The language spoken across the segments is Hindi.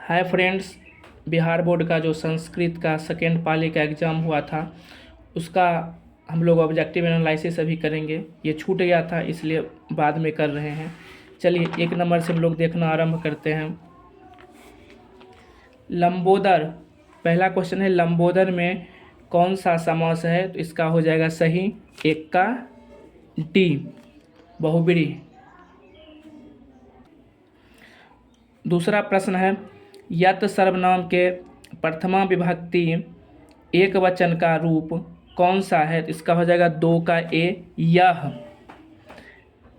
हाय फ्रेंड्स, बिहार बोर्ड का जो संस्कृत का सेकेंड पाली का एग्ज़ाम हुआ था उसका हम लोग ऑब्जेक्टिव एनालिसिस अभी करेंगे। ये छूट गया था इसलिए बाद में कर रहे हैं। चलिए 1 नंबर से हम लोग देखना आरंभ करते हैं। लंबोदर, पहला क्वेश्चन है लंबोदर में कौन सा समास है? तो इसका हो जाएगा सही 1 का डी, बहुब्री। दूसरा प्रश्न है यत सर्वनाम के प्रथमा विभक्ति एक वचन का रूप कौन सा है? तो इसका हो जाएगा 2 का ए, यह।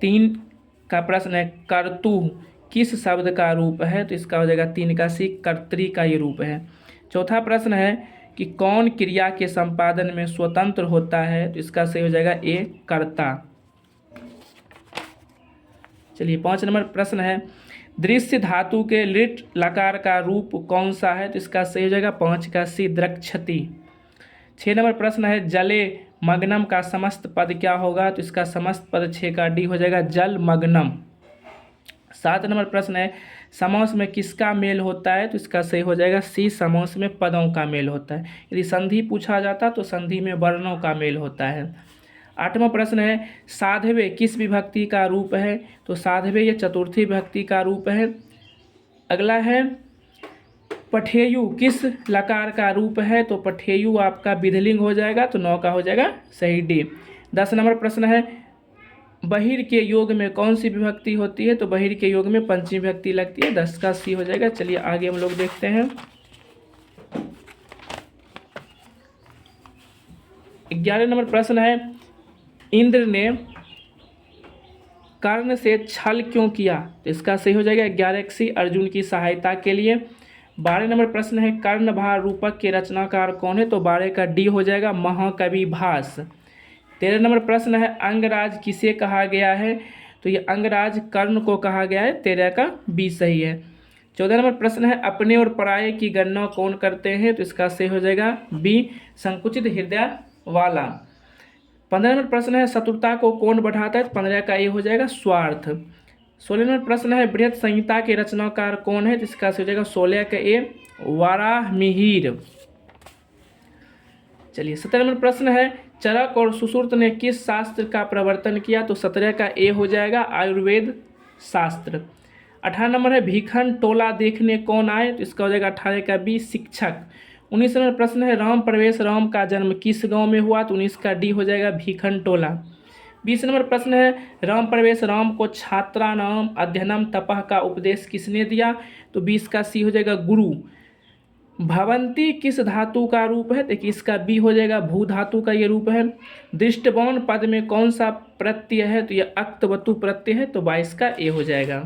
3 का प्रश्न है कर्तु किस शब्द का रूप है? तो इसका हो जाएगा 3 का सी, कर्तरी का ये रूप है। चौथा प्रश्न है कि कौन क्रिया के संपादन में स्वतंत्र होता है? तो इसका सही हो जाएगा ए, कर्ता। चलिए 5 नंबर प्रश्न है दृश्य धातु के लिट लकार का रूप कौन सा है? तो इसका सही हो जाएगा 5 का सी, द्रक्षति। 6 नंबर प्रश्न है जले मग्नम का समस्त पद क्या होगा? तो इसका समस्त पद 6 का डी हो जाएगा, जल मग्नम। 7 नंबर प्रश्न है समास में किसका मेल होता है? तो इसका सही हो जाएगा सी, समास में पदों का मेल होता है। यदि संधि पूछा जाता तो संधि में वर्णों का मेल होता है। 8वां प्रश्न है साधवे किस विभक्ति का रूप है? तो साधवे ये चतुर्थी विभक्ति का रूप है। अगला है पठेयु किस लकार का रूप है? तो पठेयु आपका विधिलिंग हो जाएगा, तो 9 का हो जाएगा सही डी। 10 नंबर प्रश्न है बहिर के योग में कौन सी विभक्ति होती है? तो बहिर के योग में पंचमी विभक्ति लगती है, 10 का सी हो जाएगा। चलिए आगे हम लोग देखते हैं। 11 नंबर प्रश्न है इंद्र ने कर्ण से छल क्यों किया? तो इसका सही हो जाएगा 11 सी, अर्जुन की सहायता के लिए। 12 नंबर प्रश्न है कर्णभार रूपक के रचनाकार कौन है? तो 12 का डी हो जाएगा, महाकवि भास। 13 नंबर प्रश्न है अंगराज किसे कहा गया है? तो ये अंगराज कर्ण को कहा गया है, 13 का बी सही है। 14 नंबर प्रश्न है अपने और पराये की गणना कौन करते हैं? तो इसका सही हो जाएगा बी, संकुचित हृदय वाला। 15 नंबर प्रश्न है शत्रुता को कौन बढ़ाता है? तो 15 का ए हो जाएगा, स्वार्थ। 16 नंबर प्रश्न है बृहत संहिता के रचनाकार कौन है? तो इसका सही हो जाएगा 16 का ए, वाराहमिहिर। चलिए 17 नंबर प्रश्न है चरक और सुश्रुत ने किस शास्त्र का प्रवर्तन किया? तो 17 का ए हो जाएगा, आयुर्वेद शास्त्र। 18 नंबर है भीखन टोला देखने कौन आए? तो इसका हो जाएगा 18 का बी, शिक्षक। 19 नंबर प्रश्न है राम प्रवेश राम का जन्म किस गांव में हुआ? तो 19 का डी हो जाएगा, भीखन टोला। 20 नंबर प्रश्न है राम प्रवेश राम को छात्रानाम अध्ययनम तपः का उपदेश किसने दिया? तो 20 का सी हो जाएगा, गुरु। भवंती किस धातु का रूप है? देखिए इसका बी हो जाएगा, भू धातु का ये रूप है। दृष्टबान पद में कौन सा प्रत्यय है? तो यह अक्तवतु प्रत्यय है, तो 22 का ए हो जाएगा।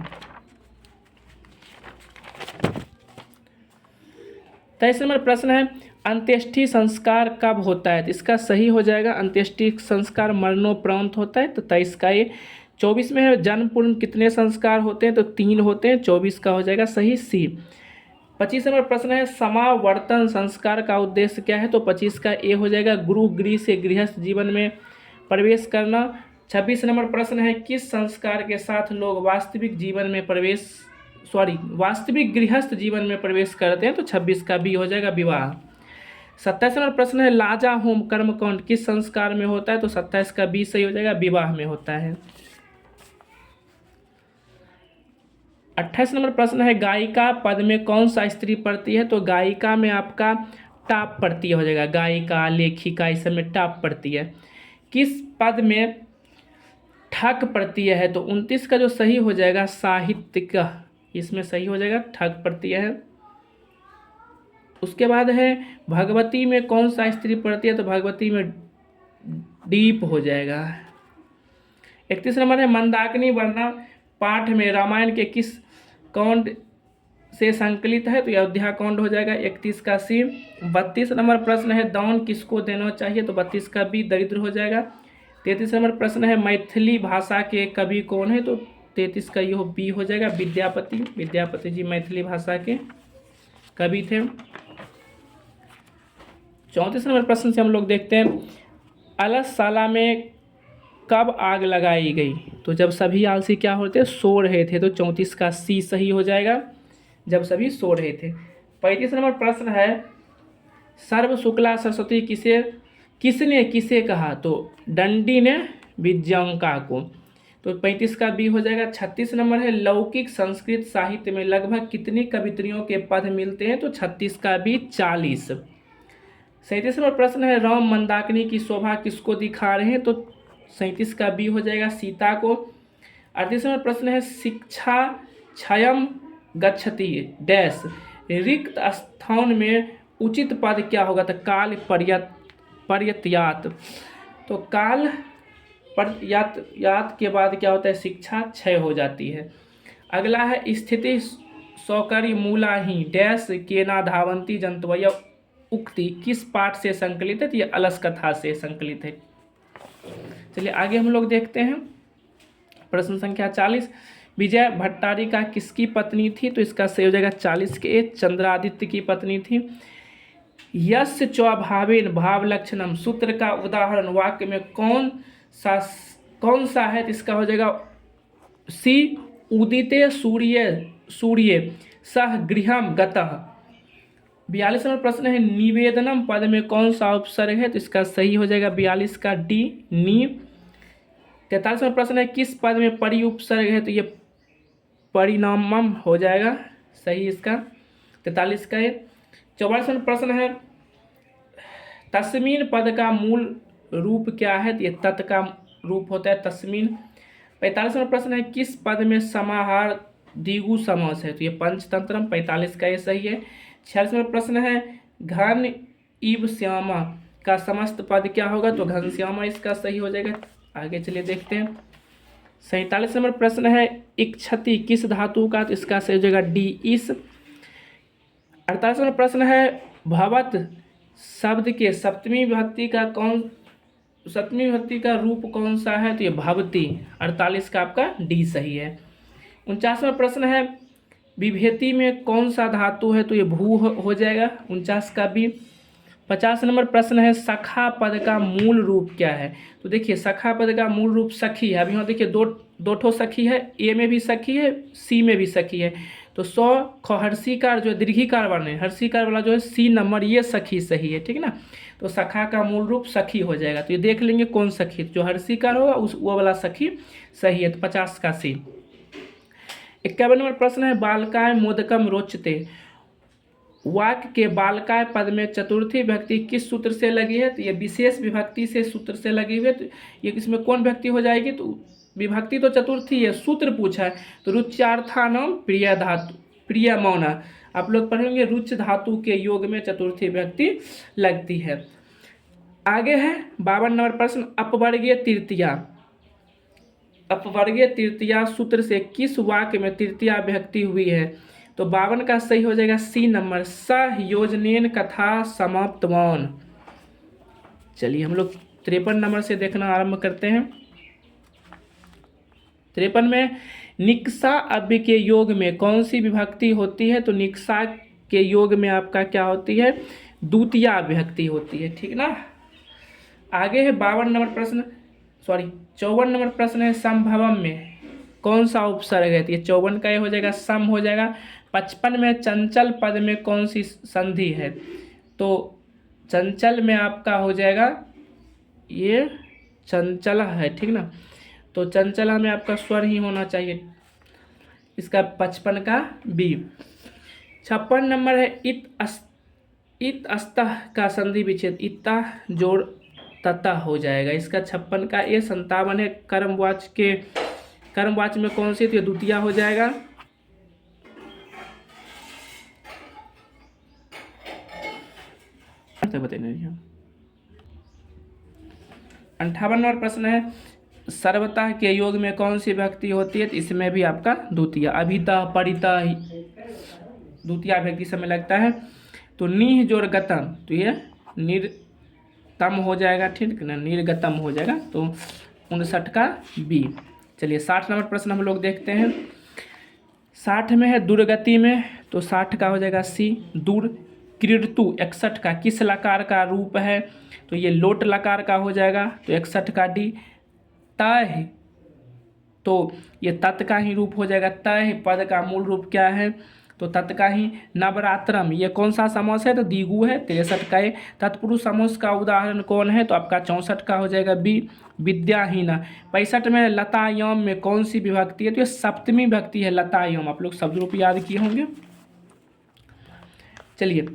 23 नंबर प्रश्न है अंत्येष्टि संस्कार कब होता है? तो इसका सही हो जाएगा अंत्येष्टि संस्कार मरणोपरांत होता है, तो 23 का ये। 24 में है जन्म पूर्व कितने संस्कार होते हैं? तो 3 होते हैं, 24 का हो जाएगा सही सी। 25 नंबर प्रश्न है समावर्तन संस्कार का उद्देश्य क्या है? तो 25 का ए हो जाएगा, गुरु गृह से गृहस्थ जीवन में प्रवेश करना। 26 नंबर प्रश्न है किस संस्कार के साथ लोग वास्तविक गृहस्थ जीवन में प्रवेश करते हैं? तो 26 का बी हो जाएगा, विवाह। 27 नंबर प्रश्न है लाजा होम कर्मकांड किस संस्कार में होता है? तो 27 का बी सही हो जाएगा, विवाह में होता है। 28 नंबर प्रश्न है गायिका पद में कौन सा स्त्री प्रत्यय है? तो गायिका में आपका टाप प्रत्यय हो जाएगा, गायिका लेखिका इस सब में टाप प्रत्यय है। किस पद में ठक प्रत्यय है? तो 29 का जो सही हो जाएगा साहित्यिक, इसमें सही हो जाएगा ठक प्रत्यय है। उसके बाद है भगवती में कौन सा स्त्री प्रत्यय है? तो भगवती में डीप हो जाएगा। 31 नंबर है मंदाकिनी वर्णा पाठ में रामायण के किस कांड से संकलित है? तो अयोध्या कांड हो जाएगा, 31 का सी। 32 नंबर प्रश्न है दान किसको देना चाहिए? तो 32 का बी, दरिद्र हो जाएगा। 33 नंबर प्रश्न है मैथिली भाषा के कवि कौन है? तो 33 का ये बी हो जाएगा, विद्यापति जी मैथिली भाषा के कवि थे। 34 नंबर प्रश्न से हम लोग देखते हैं अलसशाला में कब आग लगाई गई? तो जब सभी आलसी क्या होते सो रहे थे, तो 34 का सी सही हो जाएगा। जब सभी सो रहे थे। 35 नंबर प्रश्न है सर्व शुक्ला सरस्वती किसने किसे कहा? तो दंडी ने विद्यांका को। तो 35 का बी हो जाएगा। 36 नंबर है लौकिक संस्कृत साहित्य में लगभग कितनी कवित्रियों के पद मिलते हैं? तो 36 का बी 40। 37 नंबर प्रश्न है राम मंदाकिनी की शोभा किसको दिखा रहे हैं? तो 37 का बी हो जाएगा सीता को। 38 नंबर प्रश्न है शिक्षा क्षयम गच्छति डैश रिक्त स्थान में उचित पद क्या होगा? तो काल पर्यत्यात। तो काल पर्यत्यात के बाद क्या होता है? शिक्षा क्षय हो जाती है। अगला है स्थिति सौकर्य मूला ही डैश केना धावंती जंतवय उक्ति किस पाठ से संकलित है? तो ये अलस कथा से संकलित है। चलिए आगे हम लोग देखते हैं प्रश्न संख्या 40। विजय भट्टारिका किसकी पत्नी थी? तो इसका सही हो जाएगा 40 के चंद्रादित्य की पत्नी थी। यस्य चौभावेन भाव लक्षणम सूत्र का उदाहरण वाक्य में कौन सा है? तो इसका हो जाएगा सी उदिते सूर्य सह गृहम गतः। 42 नंबर प्रश्न है निवेदनम पद में कौन सा उपसर्ग है? तो इसका सही हो जाएगा 42 का डी नी। 43 नंबर प्रश्न है किस पद में परि उपसर्ग है? तो ये परिणामम हो जाएगा सही इसका 43 का। 44 नंबर प्रश्न है तस्मीन पद का मूल रूप क्या है? तो ये तत् का रूप होता है तस्मीन। 45 नंबर प्रश्न है किस पद में समाहार द्विगु समास है? तो ये पंचतंत्रम। 45 का ये सही है। 46 नंबर प्रश्न है घन इव श्यामा का समस्त पद क्या होगा? तो घनश्यामा इसका सही हो जाएगा। आगे चलिए देखते हैं 47 नंबर प्रश्न है इक्षति किस धातु का? तो इसका सही हो जाएगा डी इस। 48 नंबर प्रश्न है भवत शब्द के सप्तमी विभक्ति का रूप कौन सा है? तो ये भवती। 48 का आपका डी सही है। 49वां प्रश्न है विभेति में कौन सा धातु है? तो ये भू हो जाएगा 49 का बी। 50 नंबर प्रश्न है सखा पद का मूल रूप क्या है? तो देखिए सखा पद का मूल रूप सखी है। अभी यहाँ देखिए दो ठो सखी है, ए में भी सखी है, सी में भी सखी है। तो हर्षिकार जो दीर्घिकार वर्ण है, हर्षिकार वाला जो है सी नंबर ये सखी सही है, ठीक है ना। तो सखा का मूल रूप सखी हो जाएगा। तो ये देख लेंगे कौन सखी, जो हर्षिकार होगा वो वाला सखी सही है। तो 50 का सी। 51 नंबर प्रश्न है बालकाय मोदकम रोचते वाक्य के बालकाय पद में चतुर्थी विभक्ति किस सूत्र से लगी है? तो ये विशेष विभक्ति से सूत्र से लगी हुई है। तो ये इसमें कौन विभक्ति हो जाएगी? तो विभक्ति तो चतुर्थी है, सूत्र पूछा है। तो रुच्यार्थानाम प्रिय धातु प्रिय मौना आप लोग पढ़ेंगे रुच धातु के योग में चतुर्थी विभक्ति लगती है। आगे है 52 नंबर प्रश्न अपवर्गीय तृतीया सूत्र से किस वाक्य में तृतीया विभक्ति हुई है? तो 52 का सही हो जाएगा सी नंबर सहयोजनेन कथा समाप्तवान। चलिए हम लोग 53 नंबर से देखना आरंभ करते हैं। 53 में निक्सा अव्य के योग में कौन सी विभक्ति होती है? तो निक्सा के योग में आपका क्या होती है? द्वितीया विभक्ति होती है, ठीक ना। आगे है 52 नंबर प्रश्न 54 नंबर प्रश्न है संभवम में कौन सा उपसर्ग है? तो ये 54 का ये हो जाएगा सम हो जाएगा। 55 में चंचल पद में कौन सी संधि है? तो चंचल में आपका हो जाएगा ये चंचला है, ठीक ना। तो चंचला में आपका स्वर ही होना चाहिए, इसका 55 का बी। 56 नंबर है इत अस्तः का संधि विच्छेद इत्ता जोड़ तता हो जाएगा, इसका 56 का ये। 57 है कर्मवाच में कौन सी? तो ये द्वितीया हो जाएगा। बताइए 58 नंबर प्रश्न है सर्वतः के योग में कौन सी विभक्ति होती है? तो इसमें भी आपका द्वितीया अभिता परिता द्वितीया विभक्ति समय लगता है। तो निह जोड़ गतम तो ये निर्तम हो जाएगा, ठीक ना, निर्गतम हो जाएगा। तो 59 का बी। चलिए 60 नंबर प्रश्न हम लोग देखते हैं। 60 में है दुर्गति में, तो 60 का हो जाएगा सी। दूर क्रीडतु 61 का किस लकार का रूप है? तो ये लोट लकार का हो जाएगा, तो 61 का डी। तय तो ये तत् का ही रूप हो जाएगा। तय पद का मूल रूप क्या है? तो तत् का ही। नवरात्रम ये कौन सा समास है? तो द्विगु है। 63 का ये। तत्पुरुष समास का उदाहरण कौन है? तो आपका 64 का हो जाएगा बी, विद्याहीना। 65 में लतायम में कौन सी विभक्ति है? तो ये सप्तमी विभक्ति है लतायम। आप लोग शब्द रूप याद किए होंगे। चलिए,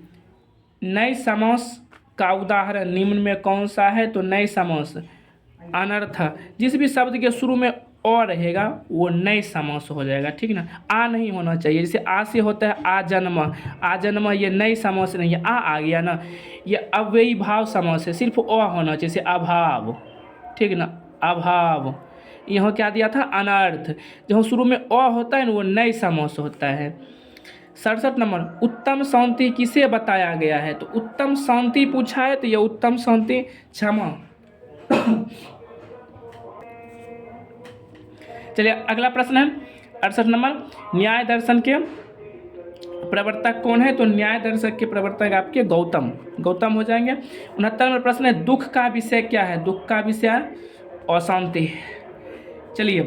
नए समास का उदाहरण निम्न में कौन सा है? तो नए समास अनर्थ। जिस भी शब्द के शुरू में अ रहेगा वो नए समास हो जाएगा, ठीक ना। आ नहीं होना चाहिए। जैसे आ से होता है आ जन्म, ये नए समास नहीं है। आ गया ना, ये अव्ययी भाव समास है, सिर्फ अ होना चाहिए। जैसे अभाव, ठीक ना, अभाव। यहाँ क्या दिया था? अनर्थ। जहाँ शुरू में अ होता है ना वो नए समास होता है। 67 नंबर, उत्तम शांति किसे बताया गया है? तो उत्तम शांति पूछा है तो ये उत्तम शांति क्षमा। चलिए अगला प्रश्न है 68 नंबर, न्याय दर्शन के प्रवर्तक कौन है? तो न्याय दर्शक के प्रवर्तक आपके गौतम हो जाएंगे। 69 नंबर प्रश्न है, दुख का विषय क्या है? दुख का विषय अशांति। चलिए,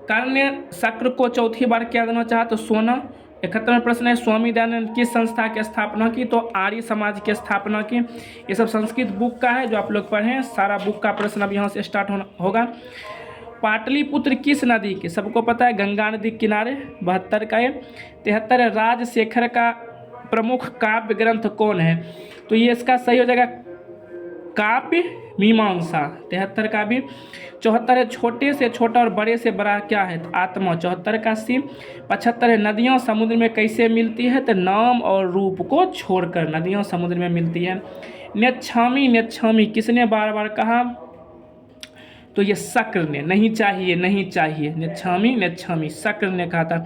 कर्ण ने शक्र को चौथी बार क्या देना चाहा? तो सोना। 71 प्रश्न है, स्वामी दयानंद किस संस्था की स्थापना की? तो आर्य समाज की स्थापना की। ये सब संस्कृत बुक का है जो आप लोग पढ़ें। सारा बुक का प्रश्न अब यहाँ से स्टार्ट होगा। पाटलिपुत्र किस नदी के? सबको पता है गंगा नदी के किनारे। 72 का ये। 73 राजशेखर का प्रमुख काव्य ग्रंथ कौन है? तो ये इसका सही हो जाएगा काव्य मीमांसा। 73 का भी। 74 है, छोटे से छोटा और बड़े से बड़ा क्या है? आत्मा। 74 का सी। 75 है, नदियाँ समुद्र में कैसे मिलती है? तो नाम और रूप को छोड़कर नदियाँ समुद्र में मिलती है। नेच्छामी किसने बार बार कहा? तो ये शक्र ने। नहीं चाहिए नेच्छामी शक्र ने कहा था।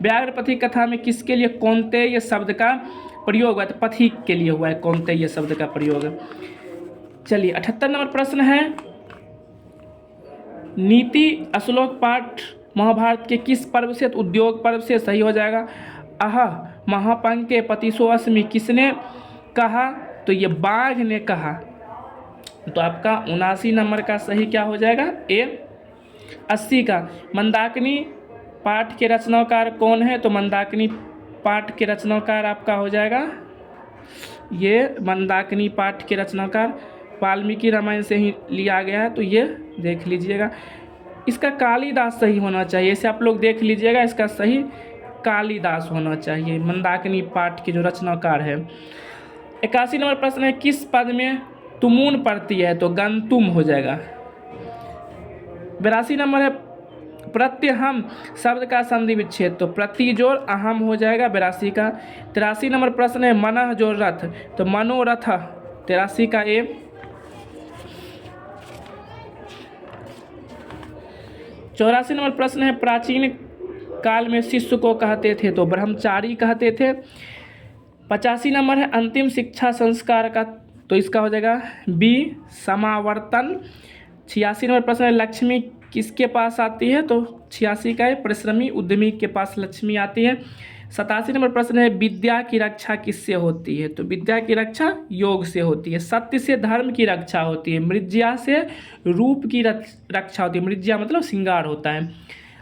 व्याघ्र पथिक कथा में किसके लिए कौन्तेय शब्द का प्रयोग हुआ? तो पथिक के लिए हुआ है कौन्तेय शब्द का प्रयोग। चलिए 78 नंबर प्रश्न है, नीति श्लोक पाठ महाभारत के किस पर्व से? तो उद्योग पर्व से। सही हो जाएगा। आह महापंके पतिसोऽस्मि किसने कहा? तो ये बाघ ने कहा। तो आपका 79 नंबर का सही क्या हो जाएगा? ए। 80 का, मंदाकिनी पाठ के रचनाकार कौन है? तो मंदाकिनी पाठ के रचनाकार आपका हो जाएगा ये मंदाकिनी पाठ के रचनाकार वाल्मीकि रामायण से ही लिया गया है। तो ये देख लीजिएगा। इसका कालिदास सही होना चाहिए, इसे आप लोग देख लीजिएगा। इसका सही कालिदास होना चाहिए, मंदाकिनी पाठ के जो रचनाकार है। 81 नंबर प्रश्न है, किस पद में तुमुन पड़ती है? तो गंतुम हो जाएगा। 82 नंबर है, प्रत्यहम शब्द का संधि विच्छेद। तो प्रति जोड़ अहम हो जाएगा 82 का। 83 नंबर प्रश्न है, मनः जोड़ रथ। तो मनोरथ 83 का ए। 84 नंबर प्रश्न है, प्राचीन काल में शिष्य को कहते थे? तो ब्रह्मचारी कहते थे। 85 नंबर है, अंतिम शिक्षा संस्कार का। तो इसका हो जाएगा बी, समावर्तन। 86 नंबर प्रश्न है, लक्ष्मी किसके पास आती है? तो 86 का है, परिश्रमी उद्यमी के पास लक्ष्मी आती है। 87 नंबर प्रश्न है, विद्या की रक्षा किससे होती है? तो विद्या की रक्षा योग से होती है। सत्य से धर्म की रक्षा होती है। मृज्या से रूप की रक्षा होती है। मृज्या मतलब श्रृंगार होता है।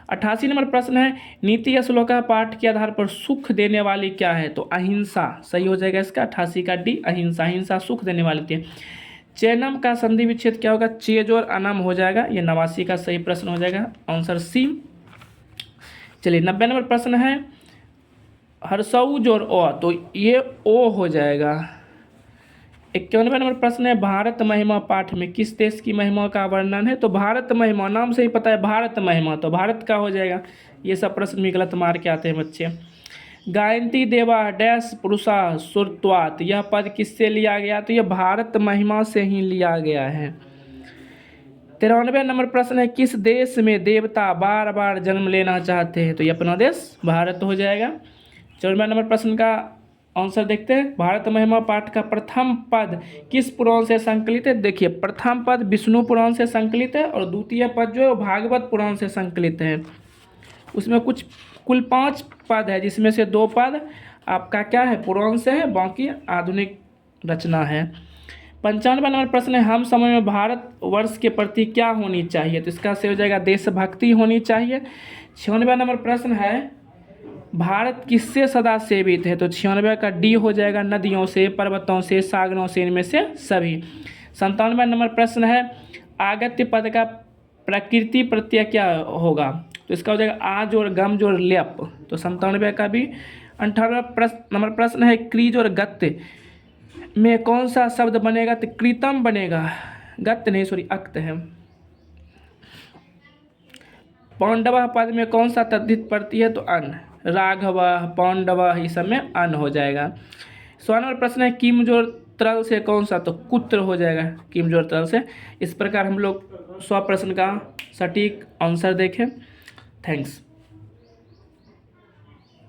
88 नंबर प्रश्न है, नीति श्लोका पाठ के आधार पर सुख देने वाली क्या है? तो अहिंसा। सही हो जाएगा इसका 88 का डी, अहिंसा। अहिंसा सुख देने वाली थी। चैनम का संधि विच्छेद क्या होगा? चेज और अनम हो जाएगा। ये 89 का सही प्रश्न हो जाएगा, आंसर सी। चलिए 90 नंबर प्रश्न है, हर्षऊ जोड़ ओ। तो ये ओ हो जाएगा। 91 नंबर प्रश्न है, भारत महिमा पाठ में किस देश की महिमा का वर्णन है? तो भारत महिमा, नाम से ही पता है भारत महिमा, तो भारत का हो जाएगा। ये सब प्रश्न भी गलत मार के आते हैं बच्चे। गायंती देवा डैश पुरुषा सुरत्वात्, यह पद किससे लिया गया? तो यह भारत महिमा से ही लिया गया है। 93 नंबर प्रश्न है, किस देश में देवता बार बार जन्म लेना चाहते हैं? तो ये अपना देश भारत हो जाएगा। 94 नंबर प्रश्न का आंसर देखते हैं। भारत महिमा पाठ का प्रथम पद किस पुराण से संकलित है? देखिए, प्रथम पद विष्णु पुराण से संकलित है और द्वितीय पद जो है भागवत पुराण से संकलित है। उसमें कुल 5 पद है, जिसमें से 2 पद आपका क्या है? पुराण से है, बाकी आधुनिक रचना है। 95 नंबर प्रश्न है, हम समय में भारत वर्ष के प्रति क्या होनी चाहिए? तो इसका से हो जाएगा देशभक्ति होनी चाहिए। 96 नंबर प्रश्न है, भारत किससे सदा सेवित है? तो 96 का डी हो जाएगा, नदियों से, पर्वतों से, सागरों से, इनमें से सभी। 97 नंबर प्रश्न है, आगत्य पद का प्रकृति प्रत्यय क्या होगा? तो इसका हो जाएगा आज और गम और ल्यप। तो 97 का भी। 98 नंबर प्रश्न है, क्रीज और गत्य में कौन सा शब्द बनेगा? तो कृतम बनेगा, गत्य नहीं, सॉरी अक्त है। पांडव पद में कौन सा तद्धित पड़ती है? तो अन, राघव, पांडव, इस सब में अन हो जाएगा। 16 नंबर प्रश्न है, किम जोड़ तरल से कौन सा? तो कुत्र हो जाएगा, किम जोड़ तरल से। इस प्रकार हम लोग 100 प्रश्न का सटीक आंसर देखें। थैंक्स।